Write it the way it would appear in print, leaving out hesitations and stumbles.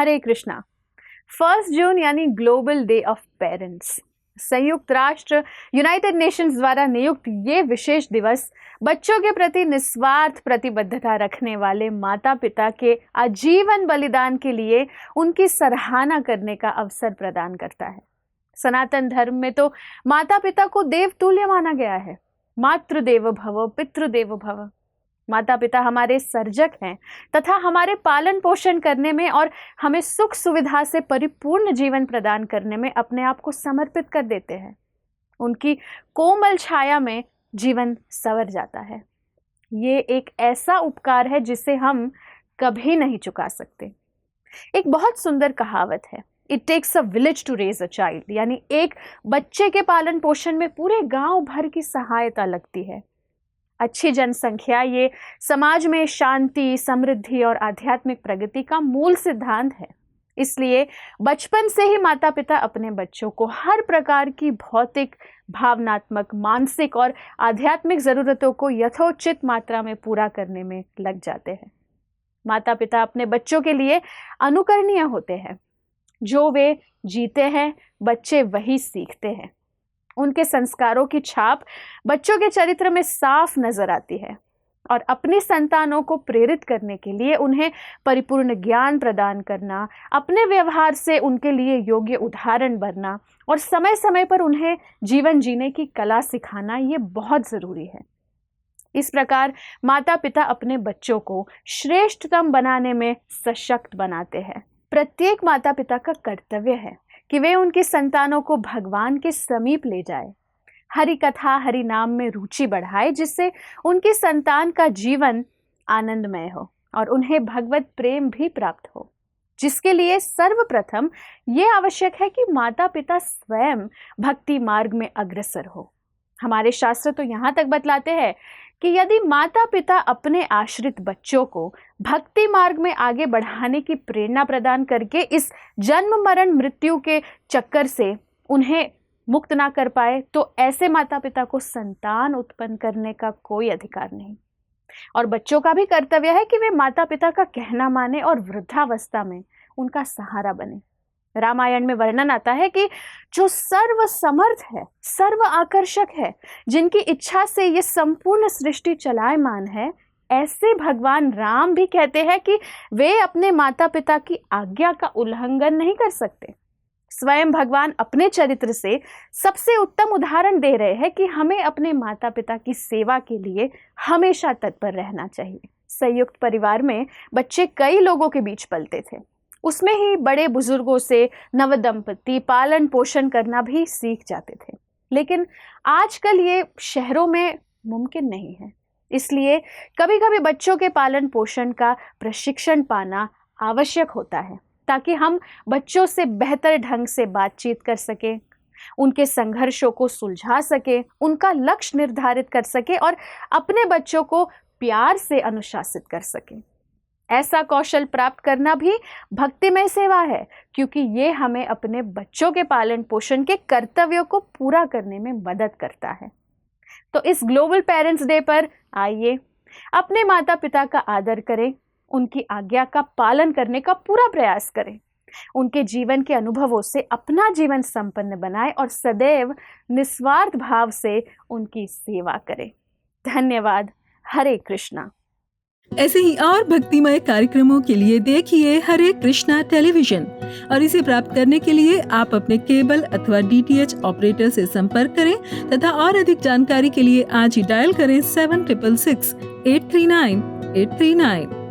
हरे कृष्णा। 1 जून यानी global day of parents. संयुक्त राष्ट्र यूनाइटेड नेशंस द्वारा नियुक्त ये विशेष दिवस बच्चों के प्रति निस्वार्थ प्रतिबद्धता रखने वाले माता पिता के आजीवन बलिदान के लिए उनकी सराहना करने का अवसर प्रदान करता है। सनातन धर्म में तो माता पिता को देवतुल्य माना गया है। मातृदेवो भव पितृदेवो भव। माता पिता हमारे सर्जक हैं तथा हमारे पालन पोषण करने में और हमें सुख सुविधा से परिपूर्ण जीवन प्रदान करने में अपने आप को समर्पित कर देते हैं। उनकी कोमल छाया में जीवन संवर जाता है। ये एक ऐसा उपकार है जिसे हम कभी नहीं चुका सकते। एक बहुत सुंदर कहावत है, it takes a village to raise a child, यानी एक बच्चे के पालन पोषण में पूरे गांव भर की सहायता लगती है। अच्छी जनसंख्या ये समाज में शांति, समृद्धि और आध्यात्मिक प्रगति का मूल सिद्धांत है। इसलिए बचपन से ही माता पिता अपने बच्चों को हर प्रकार की भौतिक, भावनात्मक, मानसिक और आध्यात्मिक जरूरतों को यथोचित मात्रा में पूरा करने में लग जाते हैं। माता पिता अपने बच्चों के लिए अनुकरणीय होते हैं। जो वे जीते हैं, बच्चे वही सीखते हैं। उनके संस्कारों की छाप बच्चों के चरित्र में साफ नजर आती है और अपनी संतानों को प्रेरित करने के लिए उन्हें परिपूर्ण ज्ञान प्रदान करना, अपने व्यवहार से उनके लिए योग्य उदाहरण बनना और समय समय पर उन्हें जीवन जीने की कला सिखाना, ये बहुत जरूरी है। इस प्रकार माता पिता अपने बच्चों को श्रेष्ठतम बनाने में सशक्त बनाते हैं। प्रत्येक माता पिता का कर्तव्य है कि वे उनकी संतानों को भगवान के समीप ले जाए, हरि कथा, हरि नाम में रुचि बढ़ाए, जिससे उनकी संतान का जीवन आनंदमय हो और उन्हें भगवत प्रेम भी प्राप्त हो, जिसके लिए सर्वप्रथम ये आवश्यक है कि माता पिता स्वयं भक्ति मार्ग में अग्रसर हो। हमारे शास्त्र तो यहाँ तक बतलाते हैं कि यदि माता पिता अपने आश्रित बच्चों को भक्ति मार्ग में आगे बढ़ाने की प्रेरणा प्रदान करके इस जन्म मरण मृत्यु के चक्कर से उन्हें मुक्त ना कर पाए, तो ऐसे माता पिता को संतान उत्पन्न करने का कोई अधिकार नहीं। और बच्चों का भी कर्तव्य है कि वे माता पिता का कहना माने और वृद्धावस्था में उनका सहारा बने। रामायण में वर्णन आता है कि जो सर्व समर्थ है, सर्व आकर्षक है, जिनकी इच्छा से ये संपूर्ण सृष्टि चलायमान है, ऐसे भगवान राम भी कहते हैं कि वे अपने माता पिता की आज्ञा का उल्लंघन नहीं कर सकते। स्वयं भगवान अपने चरित्र से सबसे उत्तम उदाहरण दे रहे हैं कि हमें अपने माता पिता की सेवा के लिए हमेशा तत्पर रहना चाहिए। संयुक्त परिवार में बच्चे कई लोगों के बीच पलते थे। उसमें ही बड़े बुजुर्गों से नवदंपति पालन पोषण करना भी सीख जाते थे। लेकिन आजकल ये शहरों में मुमकिन नहीं है। इसलिए कभी कभी बच्चों के पालन पोषण का प्रशिक्षण पाना आवश्यक होता है, ताकि हम बच्चों से बेहतर ढंग से बातचीत कर सकें, उनके संघर्षों को सुलझा सकें, उनका लक्ष्य निर्धारित कर सकें और अपने बच्चों को प्यार से अनुशासित कर सकें। ऐसा कौशल प्राप्त करना भी भक्तिमय सेवा है, क्योंकि ये हमें अपने बच्चों के पालन पोषण के कर्तव्यों को पूरा करने में मदद करता है। तो इस ग्लोबल पेरेंट्स डे पर आइए अपने माता पिता का आदर करें, उनकी आज्ञा का पालन करने का पूरा प्रयास करें, उनके जीवन के अनुभवों से अपना जीवन संपन्न बनाएं और सदैव निस्वार्थ भाव से उनकी सेवा करें। धन्यवाद। हरे कृष्णा। ऐसे ही और भक्तिमय कार्यक्रमों के लिए देखिए हरे कृष्णा टेलीविजन और इसे प्राप्त करने के लिए आप अपने केबल अथवा DTH ऑपरेटर से संपर्क करें तथा और अधिक जानकारी के लिए आज ही डायल करें 7666 839 839।